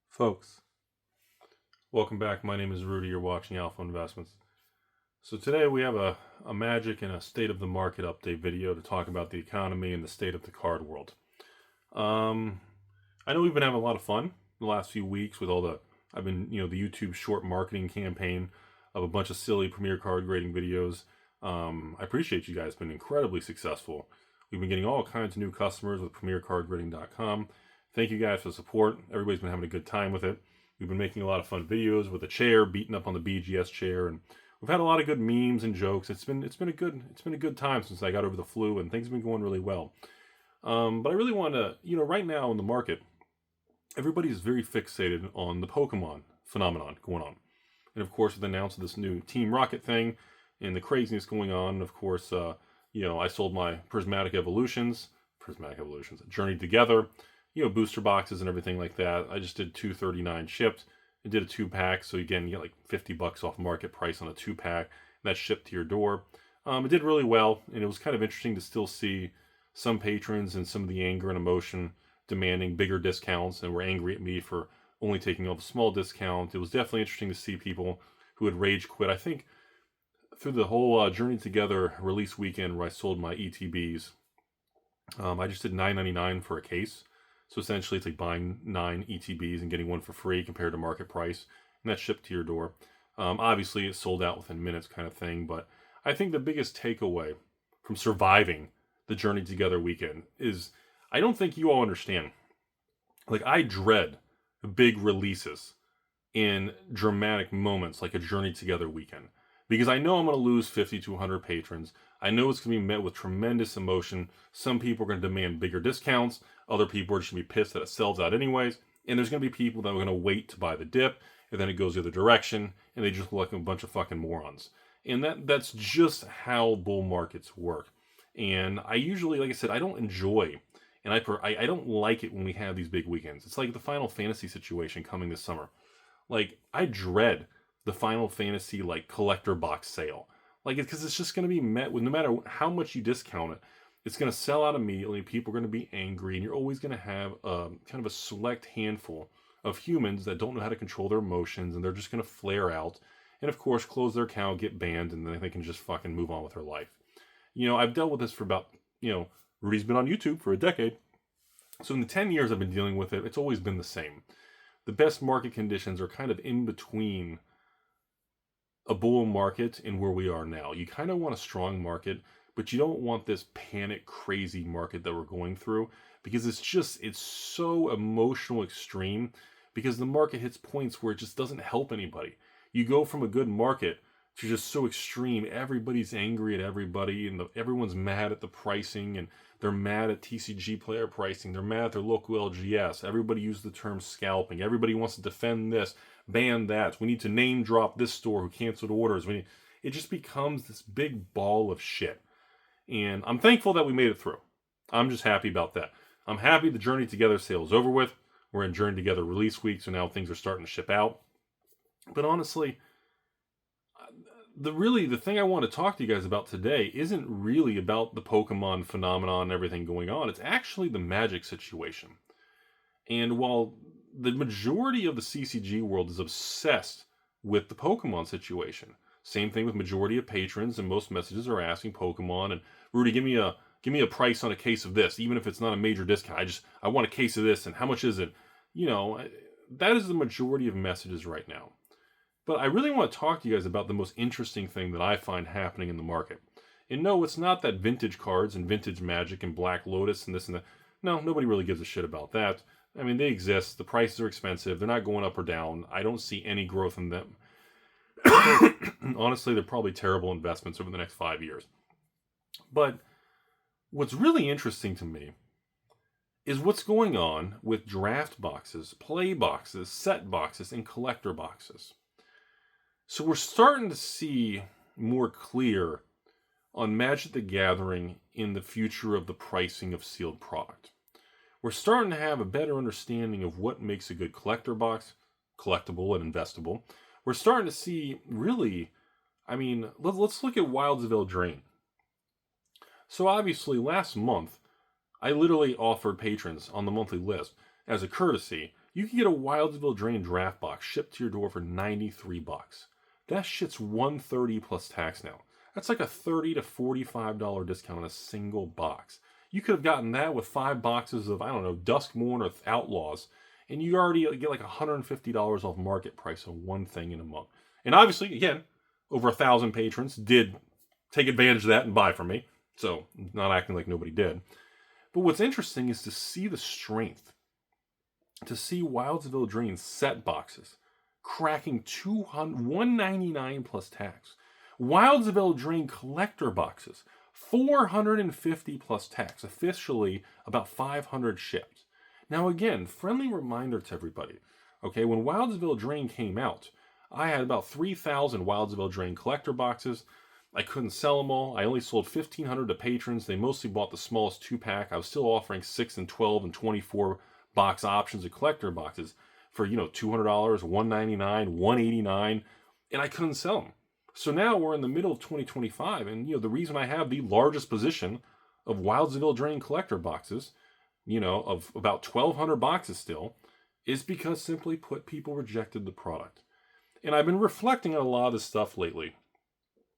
Folks, welcome back. My name is Rudy. You're watching Alpha Investments. So today we have a magic and a state of the market update video to talk about the economy and the state of the card world. I know we've been having a lot of fun the last few weeks with all the the YouTube short marketing campaign of a bunch of silly Premier card grading videos. I appreciate you guys. It's been incredibly successful. We've been getting all kinds of new customers with PremierCardGrading.com. Thank you guys for the support. Everybody's been having a good time with it. We've been making a lot of fun videos with a chair, beating up on the BGS chair, and we've had a lot of good memes and jokes. It's been a good time since I got over the flu, and things have been going really well. But I really want to, right now in the market, everybody's very fixated on the Pokemon phenomenon going on. And of course, with the announcement of this new Team Rocket thing and the craziness going on, and of course, I sold my Prismatic Evolutions, Journeyed Together, booster boxes and everything like that. I just did $239 shipped. I did a 2-pack, so again, you get like $50 off market price on a 2-pack. That shipped to your door. It did really well, and it was kind of interesting to still see some patrons and some of the anger and emotion demanding bigger discounts and were angry at me for only taking all the small discount. It was definitely interesting to see people who had rage quit. I think through the whole Journey Together release weekend where I sold my ETBs, I just did $9.99 for a case. So essentially it's like buying 9 ETBs and getting one for free compared to market price, and that's shipped to your door. Obviously it sold out within minutes kind of thing, but I think the biggest takeaway from surviving the Journey Together weekend is I don't think you all understand. Like, I dread big releases in dramatic moments like a Journey Together weekend, because I know I'm going to lose 50 to 100 patrons. I know it's going to be met with tremendous emotion. Some people are going to demand bigger discounts. Other people are just going to be pissed that it sells out anyways. And there's going to be people that are going to wait to buy the dip, and then it goes the other direction, and they just look like a bunch of fucking morons. And that's just how bull markets work. And I usually, like I said, I don't enjoy, and I don't like it when we have these big weekends. It's like the Final Fantasy situation coming this summer. Like, I dread the Final Fantasy, collector box sale. Because it's just going to be met with, no matter how much you discount it, it's going to sell out immediately. People are going to be angry, and you're always going to have kind of a select handful of humans that don't know how to control their emotions, and they're just going to flare out, and of course, close their account, get banned, and then they can just fucking move on with their life. I've dealt with this for about, Rudy's been on YouTube for a decade. So in the 10 years I've been dealing with it, it's always been the same. The best market conditions are kind of in between a bull market and where we are now. You kind of want a strong market, but you don't want this panic crazy market that we're going through, because it's so emotional extreme, because the market hits points where it just doesn't help anybody. You go from a good market to just so extreme. Everybody's angry at everybody, and everyone's mad at the pricing, and they're mad at TCG player pricing. They're mad at their local LGS. Everybody uses the term scalping. Everybody wants to defend this, ban that. We need to name drop this store who canceled orders. It just becomes this big ball of shit. And I'm thankful that we made it through. I'm just happy about that. I'm happy the Journey Together sale is over with. We're in Journey Together release week, so now things are starting to ship out. But honestly, the thing I want to talk to you guys about today isn't really about the Pokemon phenomenon and everything going on. It's actually the Magic situation. And while the majority of the CCG world is obsessed with the Pokemon situation, same thing with majority of patrons, and most messages are asking Pokemon and Rudy, give me a price on a case of this, even if it's not a major discount. I want a case of this, and how much is it? That is the majority of messages right now. But I really want to talk to you guys about the most interesting thing that I find happening in the market. And no, it's not that vintage cards and vintage Magic and Black Lotus and this and that. No, nobody really gives a shit about that. I mean, they exist. The prices are expensive. They're not going up or down. I don't see any growth in them. Honestly, they're probably terrible investments over the next 5 years. But what's really interesting to me is what's going on with draft boxes, play boxes, set boxes, and collector boxes. So we're starting to see more clear on Magic the Gathering in the future of the pricing of sealed product. We're starting to have a better understanding of what makes a good collector box, collectible and investable. We're starting to see really, let's look at Wilds of Eldraine. So obviously last month, I literally offered patrons on the monthly list, as a courtesy, you can get a Wildsville Drain draft box shipped to your door for $93. That shit's $130 plus tax now. That's like a $30 to $45 discount on a single box. You could have gotten that with 5 boxes of, I don't know, Duskmourn or Outlaws, and you already get like $150 off market price on one thing in a month. And obviously, again, over 1,000 patrons did take advantage of that and buy from me. So, not acting like nobody did. But what's interesting is to see the strength. To see Wildsville Drain set boxes cracking $199 plus tax. Wildsville Drain collector boxes, $450 plus tax. Officially, about 500 shipped. Now again, friendly reminder to everybody. Okay, when Wildsville Drain came out, I had about 3,000 Wildsville Drain collector boxes. I couldn't sell them all. I only sold 1,500 to patrons. They mostly bought the smallest 2-pack. I was still offering 6 and 12 and 24 box options of collector boxes for, $200, $199, $189, and I couldn't sell them. So now we're in the middle of 2025, and the reason I have the largest position of Wildsville Drain collector boxes, of about 1,200 boxes still, is because, simply put, people rejected the product. And I've been reflecting on a lot of this stuff lately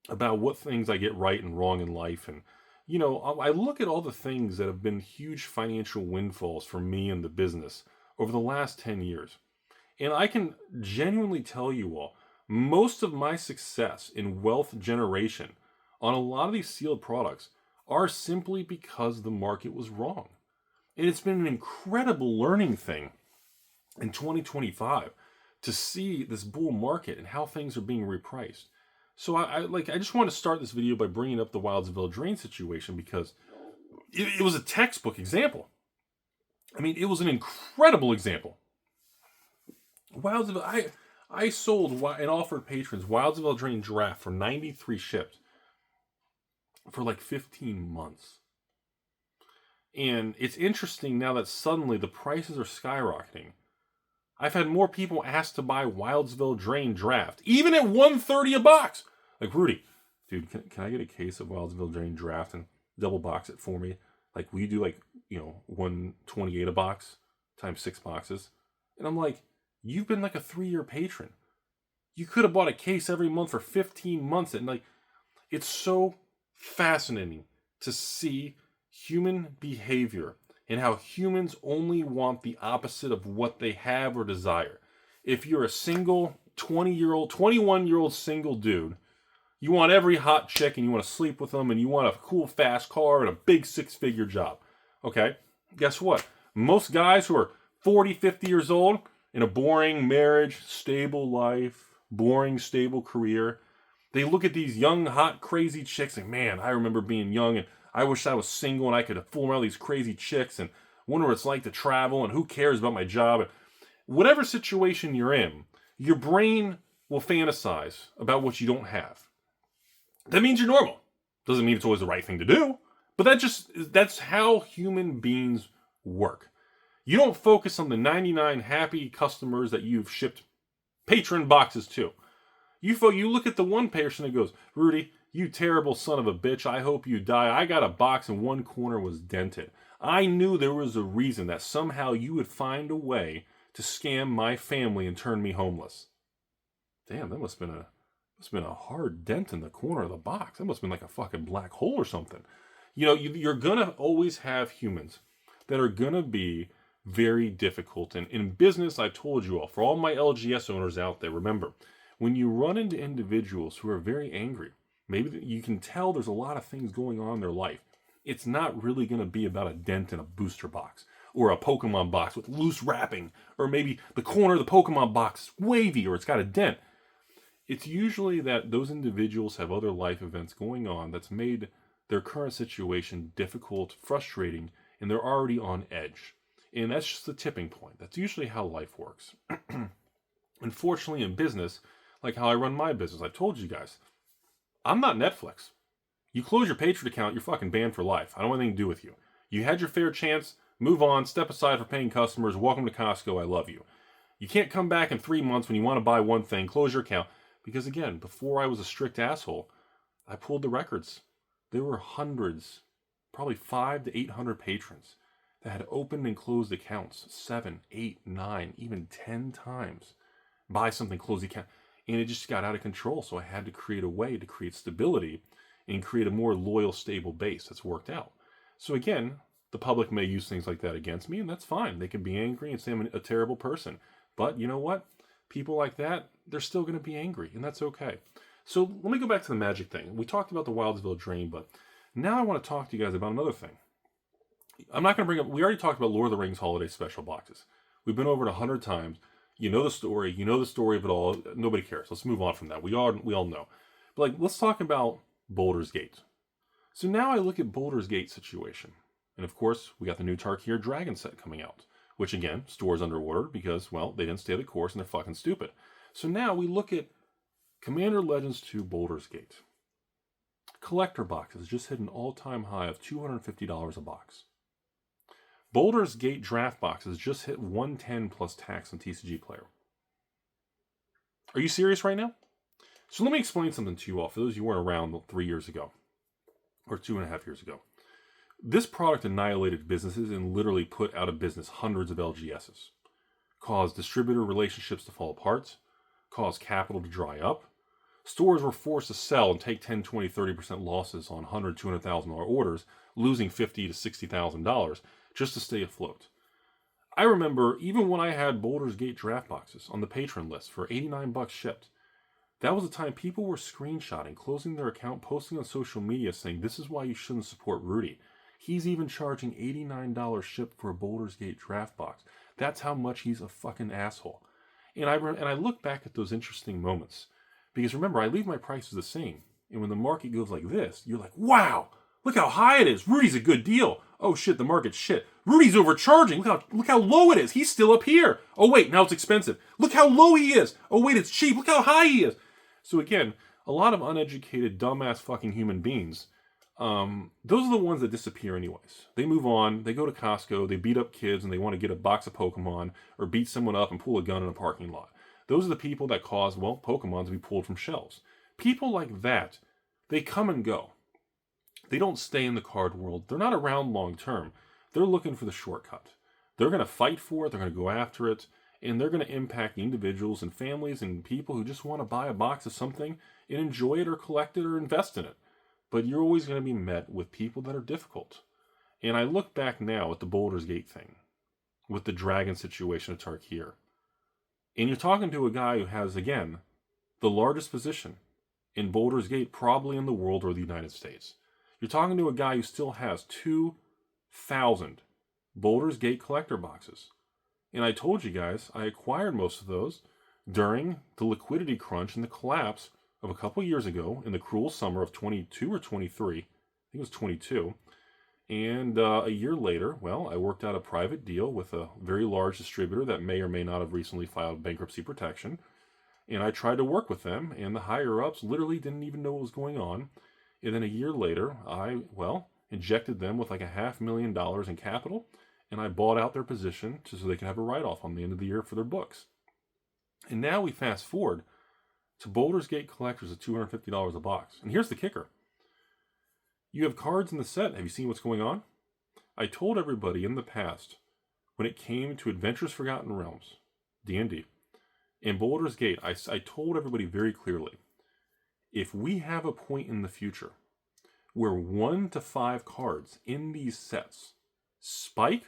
about what things I get right and wrong in life. And, I look at all the things that have been huge financial windfalls for me and the business over the last 10 years. And I can genuinely tell you all, most of my success in wealth generation on a lot of these sealed products are simply because the market was wrong. And it's been an incredible learning thing in 2025 to see this bull market and how things are being repriced. So I just want to start this video by bringing up the Wildsville Drain situation because it was a textbook example. I mean, it was an incredible example. Wildsville, I sold and offered patrons Wildsville Drain draft for 93 shipped for like 15 months. And it's interesting now that suddenly the prices are skyrocketing. I've had more people ask to buy Wildsville Drain draft, even at $130 a box. Like, Rudy, dude, can I get a case of Wildsville Drain draft and double box it for me? Like, will you do $128 a box times 6 boxes? And I'm like, you've been like a 3-year patron. You could have bought a case every month for 15 months. And it's so fascinating to see human behavior and how humans only want the opposite of what they have or desire. If you're a single 21-year-old single dude, you want every hot chick and you want to sleep with them and you want a cool fast car and a big 6-figure job. Okay, guess what? Most guys who are 40, 50 years old in a boring marriage, stable life, boring, stable career, they look at these young, hot, crazy chicks and, man, I remember being young and I wish I was single and I could fool around these crazy chicks and wonder what it's like to travel and who cares about my job. And whatever situation you're in, your brain will fantasize about what you don't have. That means you're normal. Doesn't mean it's always the right thing to do, but that's how human beings work. You don't focus on the 99 happy customers that you've shipped patron boxes to. You look at the one person that goes, Rudy, you terrible son of a bitch, I hope you die. I got a box and one corner was dented. I knew there was a reason that somehow you would find a way to scam my family and turn me homeless. Damn, that must have been a hard dent in the corner of the box. That must have been like a fucking black hole or something. You're going to always have humans that are going to be very difficult. And in business, I told you all, for all my LGS owners out there, remember, when you run into individuals who are very angry, maybe you can tell there's a lot of things going on in their life. It's not really going to be about a dent in a booster box or a Pokemon box with loose wrapping, or maybe the corner of the Pokemon box is wavy or it's got a dent. It's usually that those individuals have other life events going on that's made their current situation difficult, frustrating, and they're already on edge. And that's just the tipping point. That's usually how life works. Unfortunately, in business, like how I run my business, I told you guys, I'm not Netflix. You close your Patreon account, you're fucking banned for life. I don't want anything to do with you. You had your fair chance, move on, step aside for paying customers, welcome to Costco, I love you. You can't come back in 3 months when you want to buy one thing, close your account. Because again, before I was a strict asshole, I pulled the records. There were hundreds probably 500 to 800 patrons that had opened and closed accounts 7, 8, 9, even 10 times. Buy something, close the account. And it just got out of control. So I had to create a way to create stability and create a more loyal, stable base that's worked out. So again, the public may use things like that against me, and that's fine. They can be angry and say I'm a terrible person. But you know what? People like that, they're still going to be angry, and that's okay. So let me go back to the magic thing. We talked about the Wildsville Drain, but now I want to talk to you guys about another thing. I'm not going to bring up, we already talked about Lord of the Rings Holiday Special boxes. We've been over it 100 times. You know the story. You know the story of it all. Nobody cares. Let's move on from that. We all know. But like, let's talk about Baldur's Gate. So now I look at Baldur's Gate situation. And of course, we got the new Tarkir Dragon set coming out, which again, stores underwater because, well, they didn't stay the course and they're fucking stupid. So now we look at Commander Legends 2 Baldur's Gate. Collector boxes just hit an all-time high of $250 a box. Baldur's Gate draft boxes just hit $110 plus tax on TCG Player. Are you serious right now? So let me explain something to you all, for those of you who weren't around 3 years ago, or 2.5 years ago. This product annihilated businesses and literally put out of business hundreds of LGSs, caused distributor relationships to fall apart, caused capital to dry up. Stores were forced to sell and take 10, 20, 30% losses on $100,000, $200,000 orders, losing $50,000 to $60,000 just to stay afloat. I remember even when I had Baldur's Gate draft boxes on the patron list for $89 shipped, that was the time people were screenshotting, closing their account, posting on social media saying, this is why you shouldn't support Rudy. He's even charging $89 shipped for a Baldur's Gate draft box. That's how much he's a fucking asshole. And I look back at those interesting moments. Because remember, I leave my prices the same. And when the market goes like this, you're like, wow, look how high it is. Rudy's a good deal. Oh shit, the market's shit. Rudy's overcharging. Look how low it is. He's still up here. Oh wait, now it's expensive. Look how low he is. Oh wait, it's cheap. Look how high he is. So again, a lot of uneducated, dumbass fucking human beings, those are the ones that disappear anyways. They move on, they go to Costco, they beat up kids, and they want to get a box of Pokemon, or beat someone up and pull a gun in a parking lot. Those are the people that cause, well, Pokemon to be pulled from shelves. People like that, they come and go. They don't stay in the card world. They're not around long term. They're looking for the shortcut. They're going to fight for it. They're going to go after it. And they're going to impact individuals and families and people who just want to buy a box of something and enjoy it or collect it or invest in it. But you're always going to be met with people that are difficult. And I look back now at the Baldur's Gate thing, with the dragon situation of Tarkir. And you're talking to a guy who has, again, the largest position in Baldur's Gate probably in the world or the United States. You're talking to a guy who still has 2,000 Baldur's Gate collector boxes. And I told you guys, I acquired most of those during the liquidity crunch and the collapse of a couple years ago in the cruel summer of 22 or 23. I think it was 22. And a year later, well, I worked out a private deal with a very large distributor that may or may not have recently filed bankruptcy protection. And I tried to work with them, and the higher-ups literally didn't even know what was going on. And then a year later, I, well, injected them with like $500,000 in capital, and I bought out their position so they could have a write-off on the end of the year for their books. And now we fast forward to Baldur's Gate collectors at $250 a box. And here's the kicker. You have cards in the set. Have you seen what's going on? I told everybody in the past, when it came to Adventures Forgotten Realms, D&D, and Baldur's Gate, I told everybody very clearly, if we have a point in the future where 1 to 5 cards in these sets spike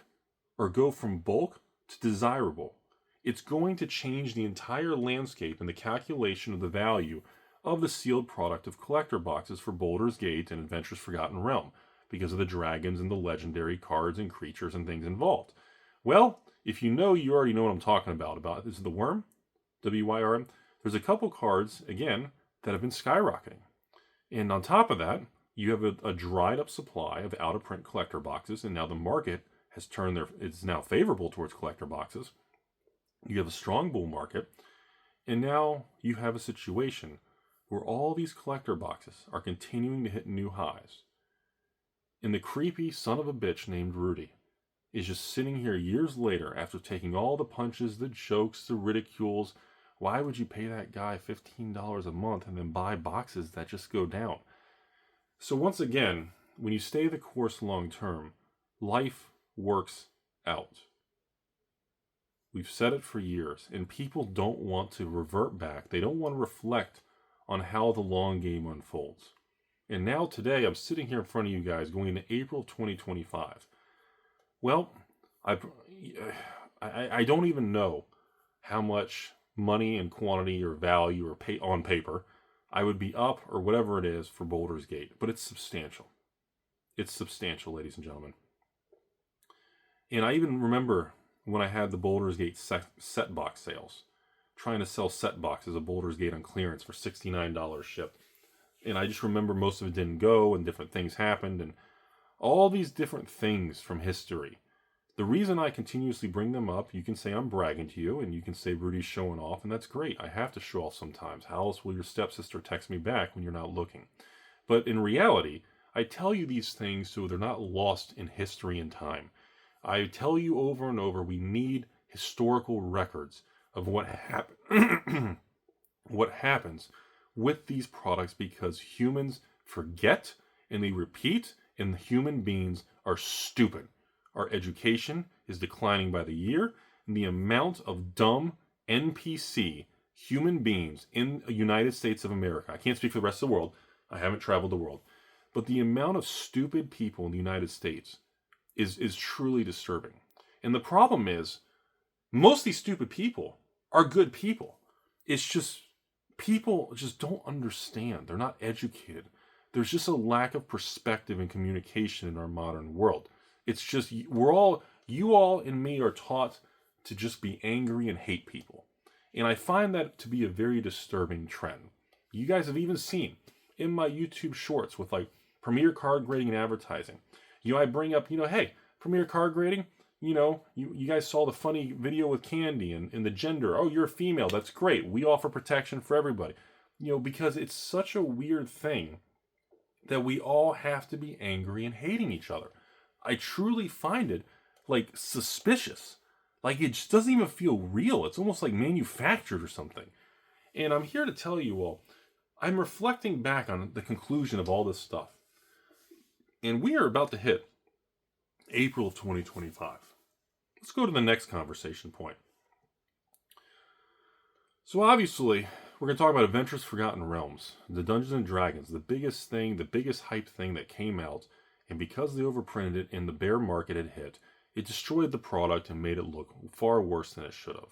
or go from bulk to desirable, it's going to change the entire landscape and the calculation of the value of the sealed product of collector boxes for Baldur's Gate and Adventures Forgotten Realm, because of the dragons and the legendary cards and creatures and things involved. Well, if you know, you already know what I'm talking about. This is the Worm, W-Y-R-M. There's a couple cards, again, that have been skyrocketing. And on top of that, you have a dried up supply of out-of-print collector boxes, and now the market has turned it's now favorable towards collector boxes. You have a strong bull market, and now you have a situation where all these collector boxes are continuing to hit new highs. And the creepy son of a bitch named Rudy is just sitting here years later after taking all the punches, the jokes, the ridicules. Why would you pay that guy $15 a month and then buy boxes that just go down? So once again, when you stay the course long term, life works out. We've said it for years, and people don't want to revert back. They don't want to reflect on how the long game unfolds. And now today, I'm sitting here in front of you guys going into April 2025. Well, I don't even know how much money and quantity or value or pay on paper I would be up or whatever it is for Baldur's Gate, but it's substantial. It's substantial, ladies and gentlemen. And I even remember when I had the Baldur's Gate set box sales, trying to sell set boxes of Baldur's Gate on clearance for $69 shipped. And I just remember most of it didn't go and different things happened and all these different things from history. The reason I continuously bring them up, you can say I'm bragging to you and you can say Rudy's showing off, and that's great. I have to show off sometimes. How else will your stepsister text me back when you're not looking? But in reality, I tell you these things so they're not lost in history and time. I tell you over and over, we need historical records of what happened, what happens with these products, because humans forget and they repeat, and human beings are stupid. Our education is declining by the year, and the amount of dumb NPC human beings in the United States of America, I can't speak for the rest of the world, I haven't traveled the world, but the amount of stupid people in the United States is truly disturbing. And the problem is, most of these stupid people are good people. It's just, people just don't understand. They're not educated. There's just a lack of perspective and communication in our modern world. It's just, you all and me are taught to just be angry and hate people. And I find that to be a very disturbing trend. You guys have even seen in my YouTube shorts with like Premier Card Grading and Advertising. I bring up, hey, Premier Card Grading, you guys saw the funny video with Candy and the gender. Oh, you're a female. That's great. We offer protection for everybody. Because it's such a weird thing that we all have to be angry and hating each other. I truly find it like suspicious. Like it just doesn't even feel real. It's almost like manufactured or something. And I'm here to tell you all, I'm reflecting back on the conclusion of all this stuff. And we are about to hit April of 2025. Let's go to the next conversation point. So obviously, we're going to talk about Adventures Forgotten Realms, the Dungeons and Dragons, the biggest thing, the biggest hype thing that came out. And because they overprinted it and the bear market had hit, it destroyed the product and made it look far worse than it should have.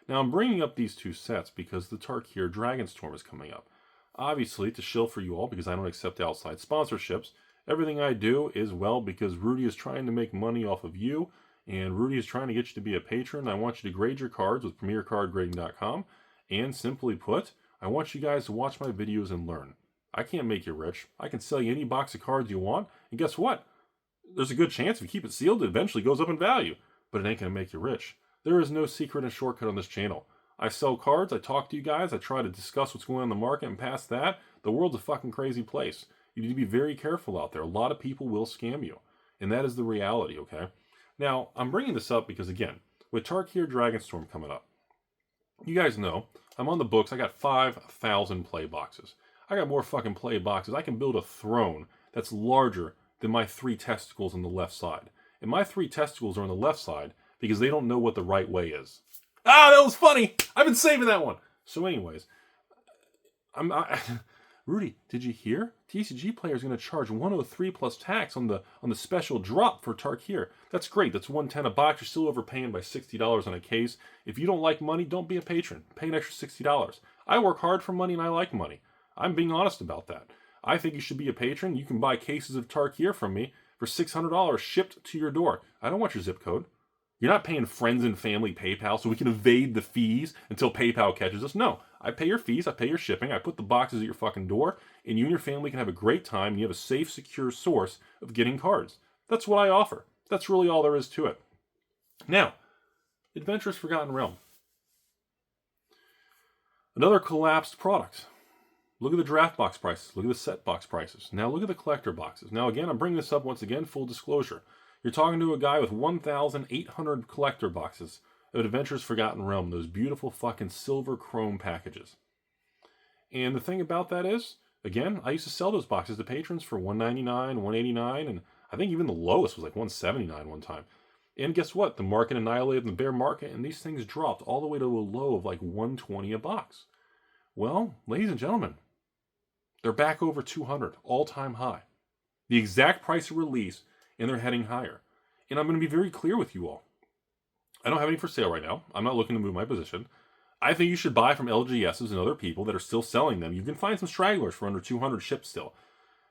Now I'm bringing up these two sets because the Tarkir Dragonstorm is coming up. Obviously, to shill for you all, because I don't accept outside sponsorships, everything I do is, well, because Rudy is trying to make money off of you, and Rudy is trying to get you to be a patron. I want you to grade your cards with PremierCardGrading.com, and simply put, I want you guys to watch my videos and learn. I can't make you rich. I can sell you any box of cards you want, and guess what? There's a good chance if you keep it sealed, it eventually goes up in value, but it ain't going to make you rich. There is no secret and shortcut on this channel. I sell cards, I talk to you guys, I try to discuss what's going on in the market, and past that, the world's a fucking crazy place. You need to be very careful out there. A lot of people will scam you, and that is the reality, okay? Now, I'm bringing this up because, again, with Tarkir Dragonstorm coming up, you guys know, I'm on the books, I got 5,000 play boxes. I got more fucking play boxes. I can build a throne that's larger than my 3 testicles on the left side. And my 3 testicles are on the left side because they don't know what the right way is. Ah, that was funny! I've been saving that one! So anyways, Rudy, did you hear? TCG Player is going to charge $103 plus tax on the special drop for Tarkir. That's great. That's $110 a box. You're still overpaying by $60 on a case. If you don't like money, don't be a patron. Pay an extra $60. I work hard for money and I like money. I'm being honest about that. I think you should be a patron. You can buy cases of Tarkir from me for $600 shipped to your door. I don't want your zip code. You're not paying friends and family PayPal so we can evade the fees until PayPal catches us. No, I pay your fees, I pay your shipping, I put the boxes at your fucking door, and you and your family can have a great time, and you have a safe, secure source of getting cards. That's what I offer. That's really all there is to it. Now, Adventures Forgotten Realm. Another collapsed product. Look at the draft box prices. Look at the set box prices. Now look at the collector boxes. Now again, I'm bringing this up once again, full disclosure. You're talking to a guy with 1,800 collector boxes of Adventures Forgotten Realm, those beautiful fucking silver chrome packages. And the thing about that is, Again, I used to sell those boxes to patrons for $199, $189, and I think even the lowest was like $179 one time. And guess what? The market annihilated the bear market, and these things dropped all the way to a low of like $120 a box. Well, ladies and gentlemen, they're back over 200, all-time high. The exact price of release, and they're heading higher. And I'm going to be very clear with you all. I don't have any for sale right now. I'm not looking to move my position. I think you should buy from LGSs and other people that are still selling them. You can find some stragglers for under 200 shipped still.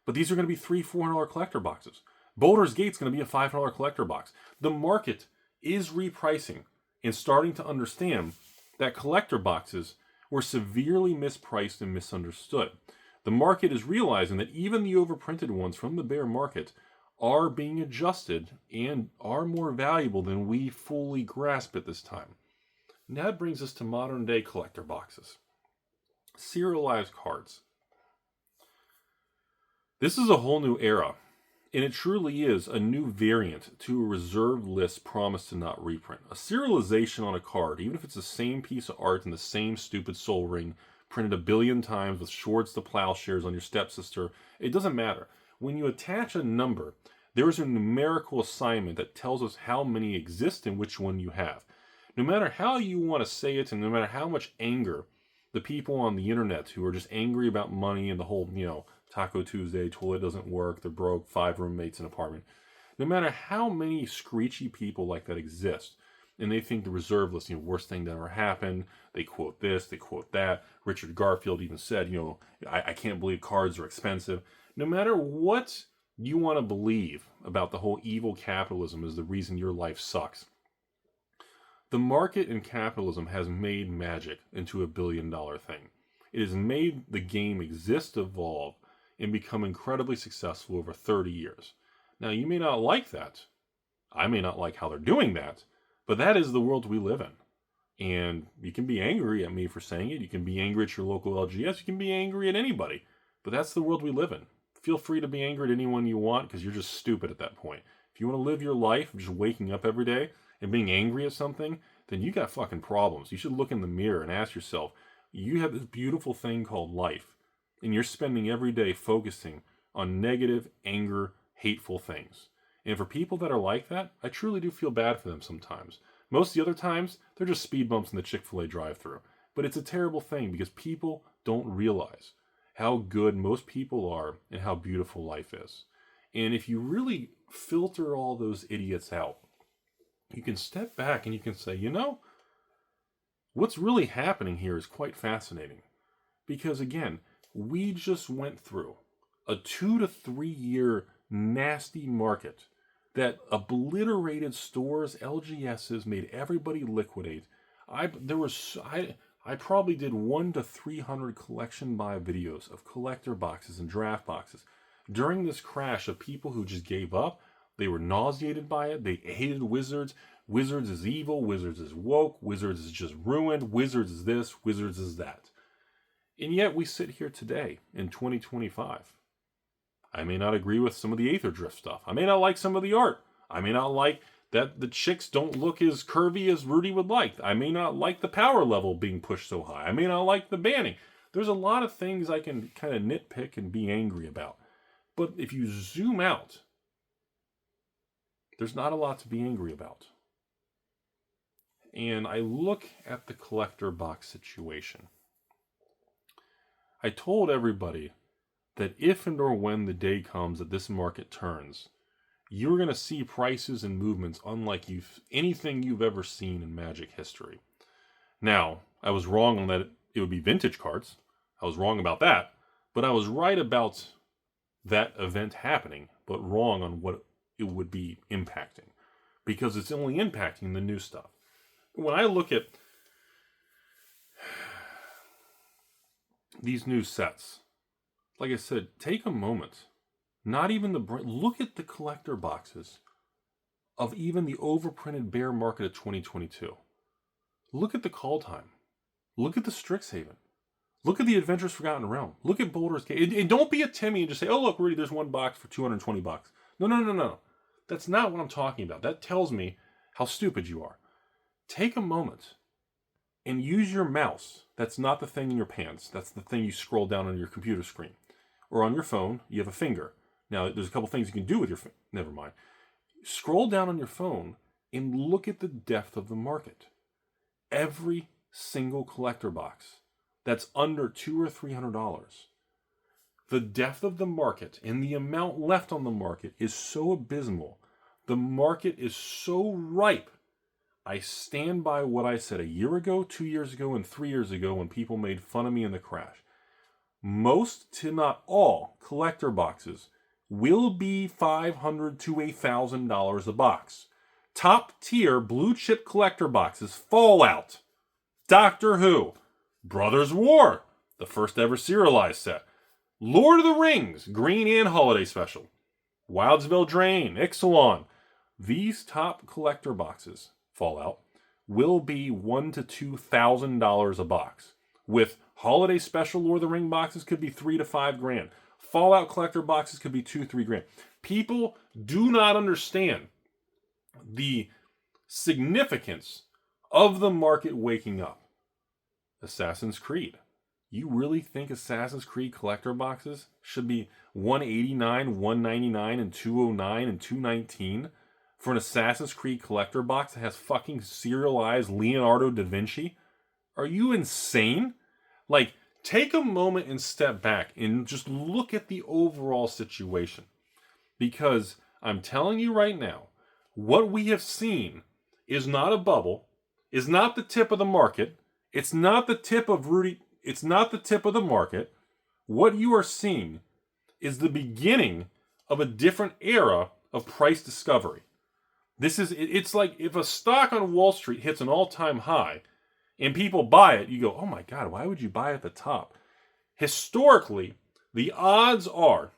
But these are going to be $300, $400 collector boxes. Boulder's Gate's going to be a $500 collector box. The market is repricing and starting to understand that collector boxes were severely mispriced and misunderstood. The market is realizing that even the overprinted ones from the bear market are being adjusted and are more valuable than we fully grasp at this time. And that brings us to modern day collector boxes. Serialized cards. This is a whole new era, and it truly is a new variant to a reserved list promised to not reprint. A serialization on a card, even if it's the same piece of art and the same stupid soul ring, printed 1 billion times with Swords to Plowshares on your stepsister, it doesn't matter. When you attach a number, there is a numerical assignment that tells us how many exist and which one you have. No matter how you want to say it, and no matter how much anger the people on the internet who are just angry about money and the whole, Taco Tuesday, toilet doesn't work, they're broke, 5 roommates in an apartment. No matter how many screechy people like that exist, and they think the reserve list, worst thing that ever happened, they quote this, they quote that. Richard Garfield even said, I can't believe cards are expensive. No matter what you want to believe about the whole evil capitalism is the reason your life sucks, the market and capitalism has made magic into a $1 billion thing. It has made the game exist, evolve, and become incredibly successful over 30 years. Now, you may not like that. I may not like how they're doing that, but that is the world we live in. And you can be angry at me for saying it. You can be angry at your local LGS. You can be angry at anybody. But that's the world we live in. Feel free to be angry at anyone you want, because you're just stupid at that point. If you want to live your life of just waking up every day and being angry at something, then you got fucking problems. You should look in the mirror and ask yourself, you have this beautiful thing called life, and you're spending every day focusing on negative, anger, hateful things. And for people that are like that, I truly do feel bad for them sometimes. Most of the other times, they're just speed bumps in the Chick-fil-A drive-thru. But it's a terrible thing because people don't realize how good most people are and how beautiful life is. And if you really filter all those idiots out, you can step back and you can say, what's really happening here is quite fascinating. Because again, we just went through a 2 to 3 year nasty market that obliterated stores, LGSs, made everybody liquidate. I probably did 100 to 300 collection buy videos of collector boxes and draft boxes during this crash of people who just gave up. They were nauseated by it. They hated Wizards. Wizards is evil. Wizards is woke. Wizards is just ruined. Wizards is this. Wizards is that. And yet we sit here today in 2025. I may not agree with some of the Aether Drift stuff. I may not like some of the art. I may not like that the chicks don't look as curvy as Rudy would like. I may not like the power level being pushed so high. I may not like the banning. There's a lot of things I can kind of nitpick and be angry about. But if you zoom out, there's not a lot to be angry about. And I look at the collector box situation. I told everybody that if and or when the day comes that this market turns, you're going to see prices and movements unlike anything you've ever seen in Magic history. Now, I was wrong on that it would be vintage cards. I was wrong about that. But I was right about that event happening, but wrong on what it would be impacting. Because it's only impacting the new stuff. When I look at these new sets, like I said, take a moment. Not even look at the collector boxes of even the overprinted bear market of 2022. Look at the Call Time. Look at the Strixhaven. Look at the Adventurous Forgotten Realm. Look at Boulder's Gate. And don't be a Timmy and just say, oh, look, Rudy, there's one box for $220. No. That's not what I'm talking about. That tells me how stupid you are. Take a moment and use your mouse. That's not the thing in your pants. That's the thing you scroll down on your computer screen. or on your phone, you have a finger. Now, there's a couple things you can do with your finger. Never mind. Scroll down on your phone and look at the depth of the market. Every single collector box that's under $200 or $300. The depth of the market and the amount left on the market is so abysmal. The market is so ripe. I stand by what I said a year ago, 2 years ago, and 3 years ago when people made fun of me in the crash. Most, to not all, collector boxes will be $500 to $1,000 a box. Top tier blue chip collector boxes: Fallout, Doctor Who, Brothers War, the first ever serialized set, Lord of the Rings, Green and Holiday Special, Wildsville Drain, Ixalan. These top collector boxes, Fallout, will be $1,000 to $2,000 a box. With Holiday Special Lord of the Ring boxes could be $3,000 to $5,000. Fallout collector boxes could be $2,000 to $3,000. People do not understand the significance of the market waking up. Assassin's Creed. You really think Assassin's Creed collector boxes should be $189, $199, and $209 and $219 for an Assassin's Creed collector box that has fucking serialized Leonardo da Vinci? Are you insane? Like, take a moment and step back and just look at the overall situation. Because I'm telling you right now, what we have seen is not a bubble, is not the tip of the market, it's not the tip of Rudy, it's not the tip of the market. What you are seeing is the beginning of a different era of price discovery. It's like if a stock on Wall Street hits an all-time high and people buy it, you go, oh my God, why would you buy at the top? Historically, the odds are,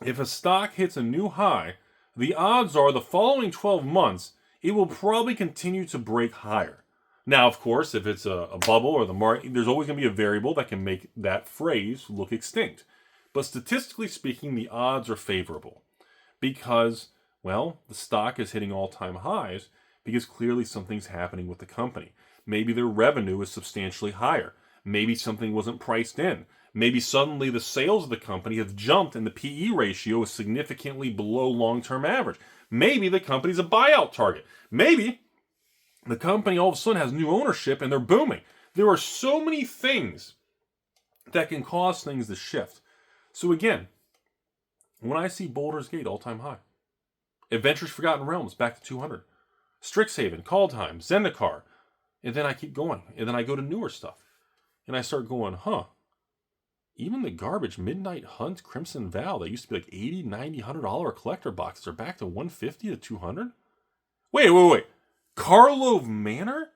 if a stock hits a new high, the odds are the following 12 months, it will probably continue to break higher. Now, of course, if it's a bubble or the market, there's always going to be a variable that can make that phrase look extinct. But statistically speaking, the odds are favorable because, well, the stock is hitting all-time highs because clearly something's happening with the company. Maybe their revenue is substantially higher. Maybe something wasn't priced in. Maybe suddenly the sales of the company have jumped and the PE ratio is significantly below long-term average. Maybe the company's a buyout target. Maybe the company all of a sudden has new ownership and they're booming. There are so many things that can cause things to shift. So again, when I see Baldur's Gate all-time high, Adventures Forgotten Realms back to 200, Strixhaven, Call Time, Zendikar, and then I keep going. And then I go to newer stuff. And I start going, even the garbage Midnight Hunt, Crimson Vow, that used to be like $80, $90, $100 collector boxes are back to $150 to $200? Wait. Karlov Manor?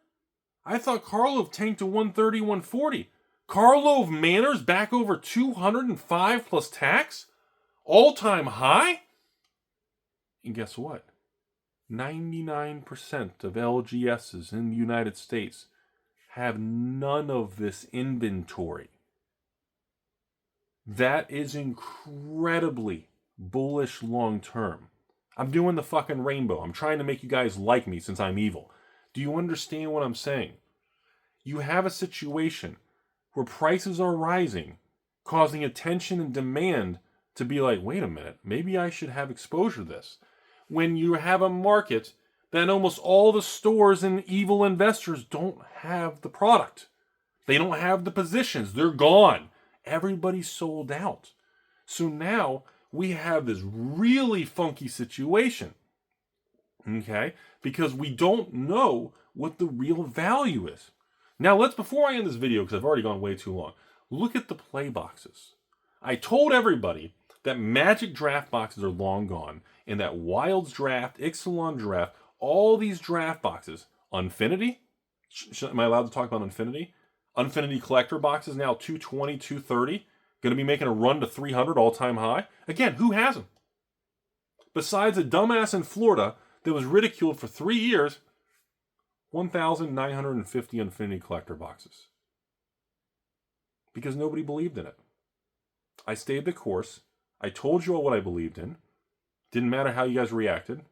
I thought Karlov tanked to $130, $140. Karlov Manor's back over $205 plus tax? All-time high? And guess what? 99% of LGSs in the United States have none of this inventory. That is incredibly bullish long term. I'm doing the fucking rainbow. I'm trying to make you guys like me since I'm evil. Do you understand what I'm saying? You have a situation where prices are rising, causing attention and demand to be like, wait a minute, maybe I should have exposure to this. When you have a market that almost all the stores and evil investors don't have the product. They don't have the positions. They're gone. Everybody's sold out. So now we have this really funky situation. Okay? Because we don't know what the real value is. Now before I end this video, because I've already gone way too long, look at the play boxes. I told everybody that Magic draft boxes are long gone, and that Wilds draft, Ixalan draft, all these draft boxes, Unfinity, am I allowed to talk about Unfinity? Unfinity collector boxes now $220, $230, going to be making a run to $300 all-time high. Again, who has them? Besides a dumbass in Florida that was ridiculed for 3 years, 1,950 Unfinity collector boxes. Because nobody believed in it. I stayed the course. I told you all what I believed in. Didn't matter how you guys reacted.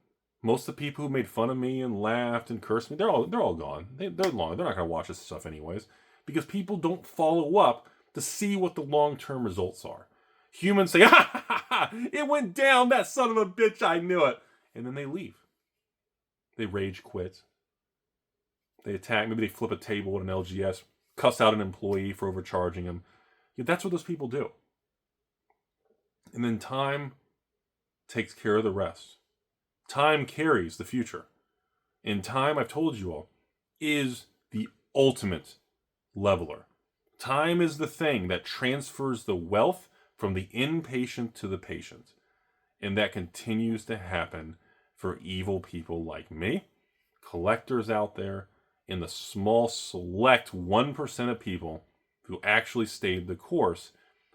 Most of the people who made fun of me and laughed and cursed me, they're all gone. They're long. They're not going to watch this stuff anyways. Because people don't follow up to see what the long-term results are. Humans say, ha ha ha ha, it went down, that son of a bitch, I knew it. And then they leave. They rage quit. They attack, maybe they flip a table at an LGS, cuss out an employee for overcharging them. Yeah, that's what those people do. And then time takes care of the rest. Time carries the future. And time, I've told you all, is the ultimate leveler. Time is the thing that transfers the wealth from the inpatient to the patient. And that continues to happen for evil people like me, collectors out there, and the small select 1% of people who actually stayed the course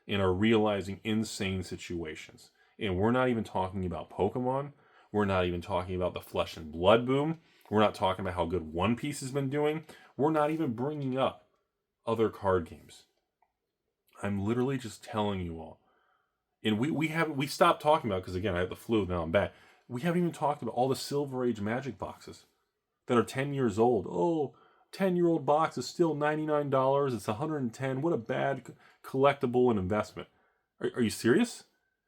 and are realizing insane situations. And we're not even talking about Pokemon. We're not even talking about the Flesh and Blood boom. We're not talking about how good One Piece has been doing. We're not even bringing up other card games. I'm literally just telling you all. And we stopped talking about, because again, I have the flu, now I'm back. We haven't even talked about all the Silver Age Magic boxes that are 10 years old. Oh, 10-year-old box is still $99. It's $110. What a bad collectible and investment. Are you serious?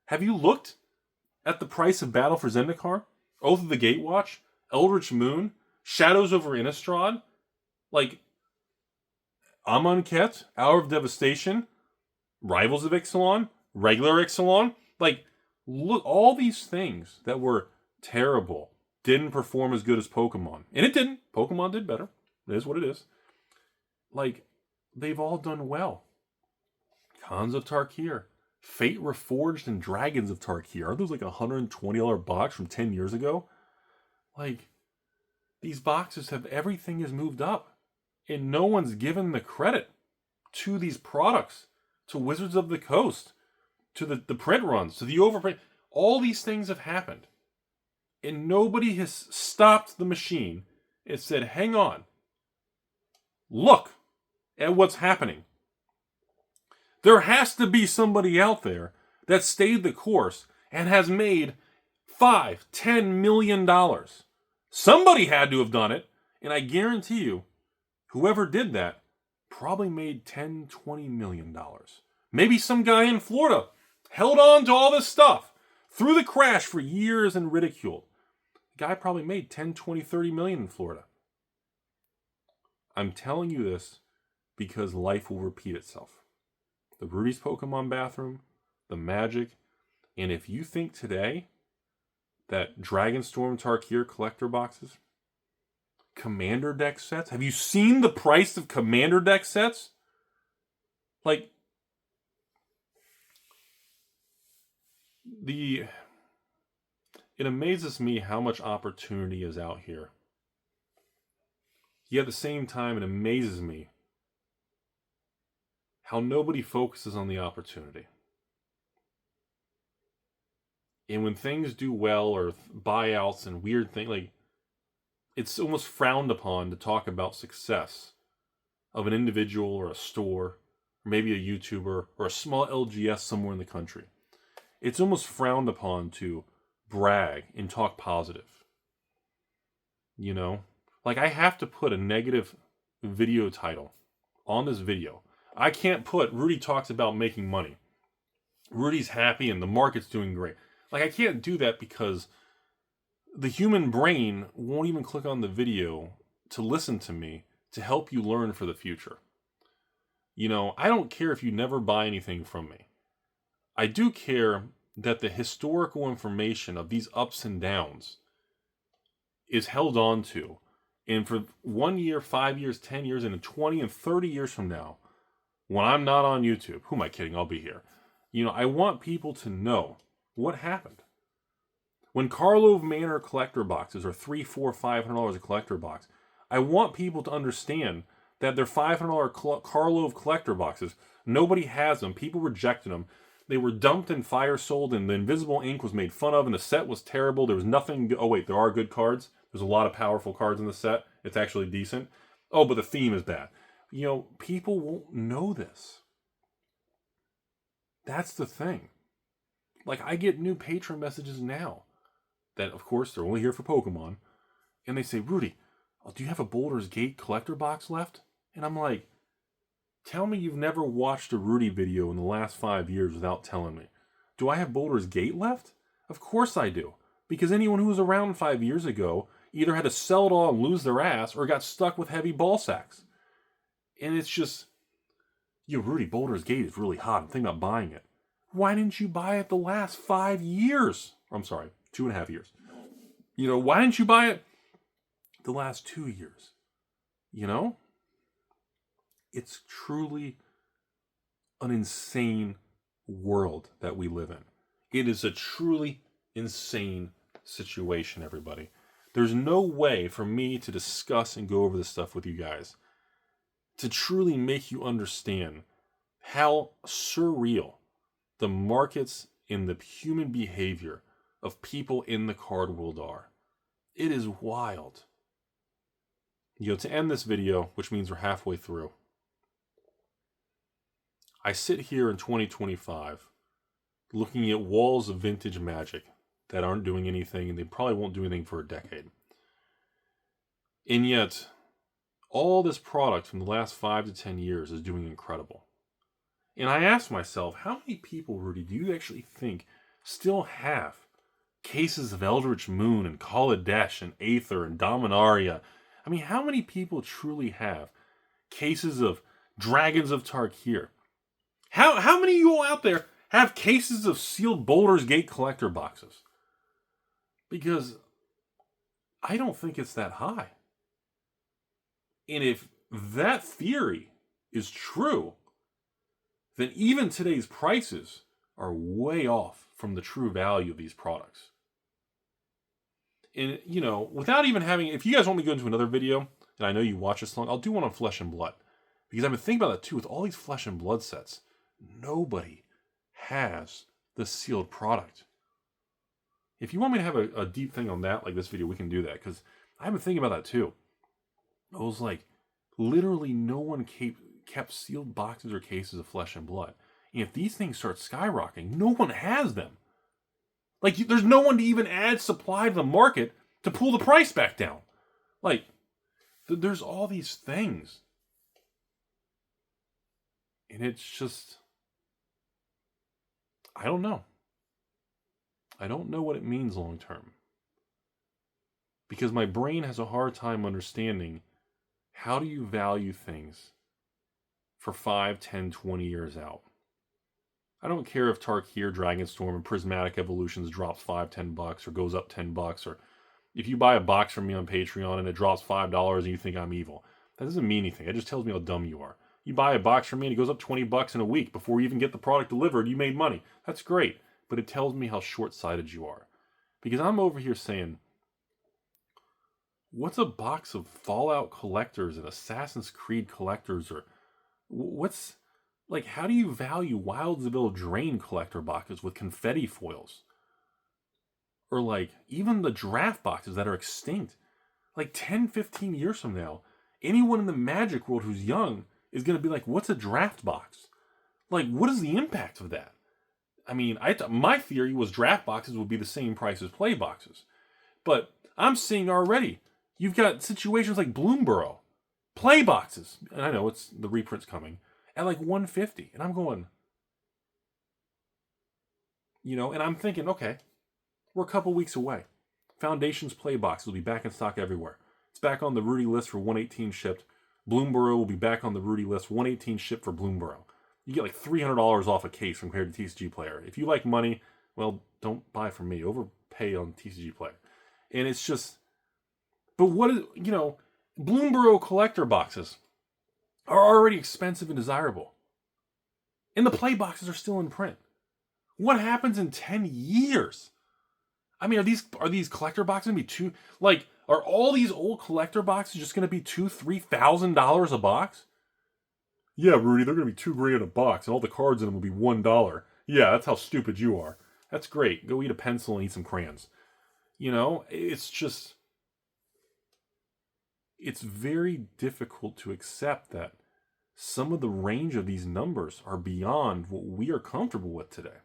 Have you looked at the price of Battle for Zendikar, Oath of the Gatewatch, Eldritch Moon, Shadows over Innistrad, like Amonkhet, Hour of Devastation, Rivals of Ixalan, regular Ixalan? Like, look, all these things that were terrible didn't perform as good as Pokemon. And it didn't. Pokemon did better. It is what it is. Like, they've all done well. Khans of Tarkir, Fate Reforged, and Dragons of Tarkir. Aren't those like a $120 box from 10 years ago? Like, these boxes have, everything has moved up. And no one's given the credit to these products, to Wizards of the Coast, to the print runs, to the overprint. All these things have happened. And nobody has stopped the machine and said, hang on. Look at what's happening. There has to be somebody out there that stayed the course and has made $5-10 million. Somebody had to have done it. And I guarantee you, whoever did that probably made $10-20 million. Maybe some guy in Florida held on to all this stuff through the crash for years and ridiculed. The guy probably made 10, 20, 30 million in Florida. I'm telling you this because life will repeat itself. The Rudy's Pokemon bathroom, the Magic, and if you think today that Dragonstorm Tarkir collector boxes, Commander deck sets, have you seen the price of Commander deck sets? Like, it amazes me how much opportunity is out here. Yet at the same time, it amazes me how nobody focuses on the opportunity. And when things do well, or buyouts and weird things, like, it's almost frowned upon to talk about success of an individual or a store, or maybe a YouTuber, or a small LGS somewhere in the country. It's almost frowned upon to brag and talk positive. You know? Like, I have to put a negative video title on this video. I can't put, Rudy talks about making money. Rudy's happy and the market's doing great. Like, I can't do that because the human brain won't even click on the video to listen to me to help you learn for the future. You know, I don't care if you never buy anything from me. I do care that the historical information of these ups and downs is held on to. And for 1 year, 5 years, 10 years, and 20 and 30 years from now, when I'm not on YouTube, who am I kidding? I'll be here. You know, I want people to know what happened. When Karlov Manor collector boxes are $300, $400, $500 a collector box, I want people to understand that they're $500 Karlov collector boxes. Nobody has them. People rejected them. They were dumped and fire sold, and the invisible ink was made fun of, and the set was terrible. There was nothing. Oh, wait, there are good cards. There's a lot of powerful cards in the set. It's actually decent. Oh, but the theme is bad. You know, people won't know this. That's the thing. Like, I get new patron messages now that, of course, they're only here for Pokemon. And they say, Rudy, do you have a Boulder's Gate collector box left? And I'm like, tell me you've never watched a Rudy video in the last 5 years without telling me. Do I have Baldur's Gate left? Of course I do. Because anyone who was around 5 years ago either had to sell it all and lose their ass or got stuck with heavy ball sacks. And it's just, Rudy, Baldur's Gate is really hot. I'm thinking about buying it. Why didn't you buy it the last 5 years? I'm sorry, 2.5 years. Why didn't you buy it the last 2 years? It's truly an insane world that we live in. It is a truly insane situation, everybody. There's no way for me to discuss and go over this stuff with you guys to truly make you understand how surreal the markets and the human behavior of people in the card world are. It is wild. To end this video, which means we're halfway through, I sit here in 2025 looking at walls of vintage Magic that aren't doing anything, and they probably won't do anything for a decade. And yet, all this product from the last 5 to 10 years is doing incredible. And I ask myself, how many people, Rudy, do you actually think still have cases of Eldritch Moon and Kaladesh and Aether and Dominaria? I mean, how many people truly have cases of Dragons of Tarkir? How many of you all out there have cases of sealed Baldur's Gate collector boxes? Because I don't think it's that high. And if that theory is true, then even today's prices are way off from the true value of these products. And, without even having, if you guys want me to go into another video, and I know you watch this long, I'll do one on Flesh and Blood. Because I've been thinking about that too, with all these Flesh and Blood sets, nobody has the sealed product. If you want me to have a deep thing on that, like this video, we can do that. Because I've been thinking about that too. I was like, literally no one kept sealed boxes or cases of Flesh and Blood. And if these things start skyrocketing, no one has them. Like, there's no one to even add supply to the market to pull the price back down. Like, there's all these things. And it's just, I don't know. I don't know what it means long term. Because my brain has a hard time understanding, how do you value things for 5, 10, 20 years out? I don't care if Tarkir, Dragonstorm, and Prismatic Evolutions drops $5, $10 or goes up $10, or if you buy a box from me on Patreon and it drops $5 and you think I'm evil. That doesn't mean anything. It just tells me how dumb you are. You buy a box from me and it goes up $20 in a week before you even get the product delivered, you made money. That's great. But it tells me how short-sighted you are. Because I'm over here saying, what's a box of Fallout collectors and Assassin's Creed collectors, or what's, like, how do you value Wildsville Drain collector boxes with confetti foils? Or, like, even the draft boxes that are extinct. Like, 10, 15 years from now, anyone in the Magic world who's young is going to be like, what's a draft box? Like, what is the impact of that? I mean, my theory was draft boxes would be the same price as play boxes. But I'm seeing already, you've got situations like Bloomborough. Play boxes, and I know it's the reprint's coming, at like $150. And I'm going, and I'm thinking, okay, we're a couple weeks away. Foundation's play boxes will be back in stock everywhere. It's back on the Rudy list for 118 shipped. Bloomborough will be back on the Rudy list, 118 shipped for Bloomborough. You get like $300 off a case compared to TCG Player. If you like money, well, don't buy from me. Overpay on TCG Player. And it's just, but what is, Bloomborough collector boxes are already expensive and desirable. And the play boxes are still in print. What happens in 10 years? I mean, are these collector boxes going to be are all these old collector boxes just going to be $2,000, $3,000 a box? Yeah, Rudy, they're going to be $2,000 a box, and all the cards in them will be $1. Yeah, that's how stupid you are. That's great. Go eat a pencil and eat some crayons. It's just, it's very difficult to accept that some of the range of these numbers are beyond what we are comfortable with today.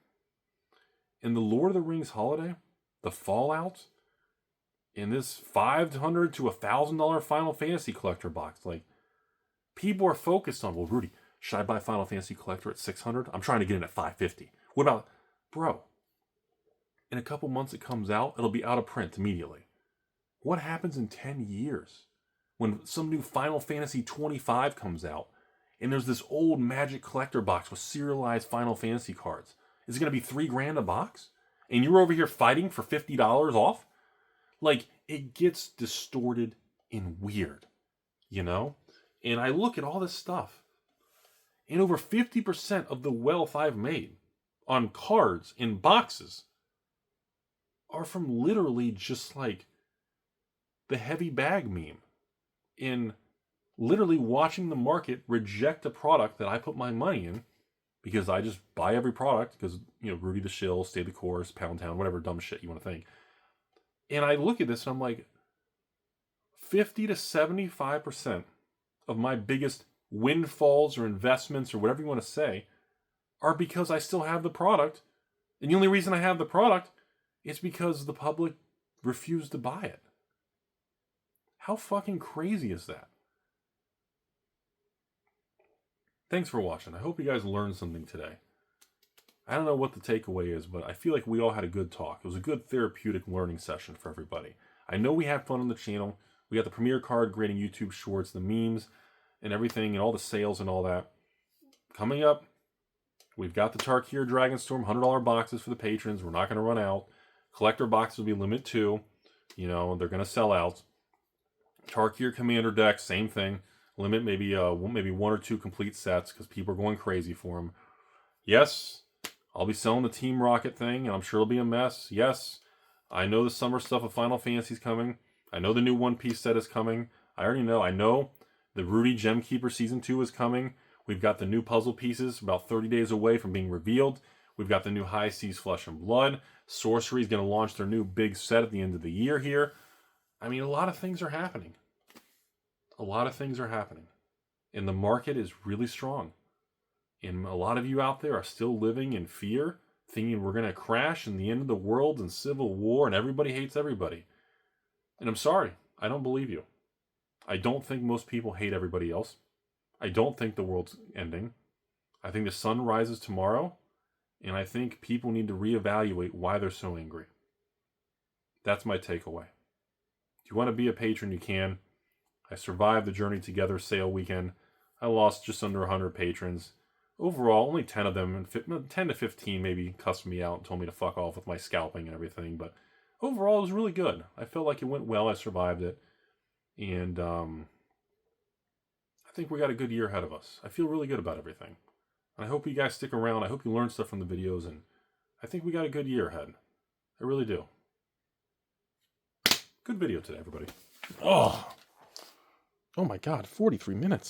In the Lord of the Rings holiday, the Fallout, in this $500 to $1,000 Final Fantasy collector box, like, people are focused on, well, Rudy, should I buy Final Fantasy collector at $600? I'm trying to get in at $550. What about, bro, in a couple months it comes out, it'll be out of print immediately. What happens in 10 years when some new Final Fantasy 25 comes out and there's this old Magic collector box with serialized Final Fantasy cards? Is it going to be $3,000 a box? And you're over here fighting for $50 off? Like, it gets distorted and weird, you know? And I look at all this stuff, and over 50% of the wealth I've made on cards in boxes are from literally just like the heavy bag meme, in literally watching the market reject a product that I put my money in, because I just buy every product because, you know, Rudy the shill, stay the course, pound town, whatever dumb shit you want to think. And I look at this and I'm like, 50 to 75% of my biggest windfalls or investments or whatever you want to say are because I still have the product. And the only reason I have the product is because the public refused to buy it. How fucking crazy is that? Thanks for watching. I hope you guys learned something today. I don't know what the takeaway is, but I feel like we all had a good talk. It was a good therapeutic learning session for everybody. I know we had fun on the channel. We got the Premier Card grading YouTube shorts, the memes, and everything, and all the sales and all that. Coming up, we've got the Tarkir Dragonstorm $100 boxes for the patrons. We're not going to run out. Collector boxes will be limit 2. You know, they're going to sell out. Tarkir Commander decks, same thing. Limit maybe 1 or 2 complete sets because people are going crazy for them. Yes, I'll be selling the Team Rocket thing, and I'm sure it'll be a mess. Yes, I know the summer stuff of Final Fantasy's coming. I know the new One Piece set is coming. I already know. I know the Rudy Gemkeeper Season 2 is coming. We've got the new puzzle pieces about 30 days away from being revealed. We've got the new High Seas Flesh and Blood. Sorcery is going to launch their new big set at the end of the year here. I mean, a lot of things are happening. A lot of things are happening. And the market is really strong. And a lot of you out there are still living in fear, thinking we're going to crash and the end of the world and civil war and everybody hates everybody. And I'm sorry, I don't believe you. I don't think most people hate everybody else. I don't think the world's ending. I think the sun rises tomorrow, and I think people need to reevaluate why they're so angry. That's my takeaway. If you want to be a patron, you can. I survived the Journey Together sale weekend. I lost just under 100 patrons. Overall, only 10 of them, 10 to 15 maybe cussed me out and told me to fuck off with my scalping and everything. But overall, it was really good. I felt like it went well. I survived it. And I think we got a good year ahead of us. I feel really good about everything. And I hope you guys stick around. I hope you learn stuff from the videos. And I think we got a good year ahead. I really do. Good video today, everybody. Oh my God, 43 minutes.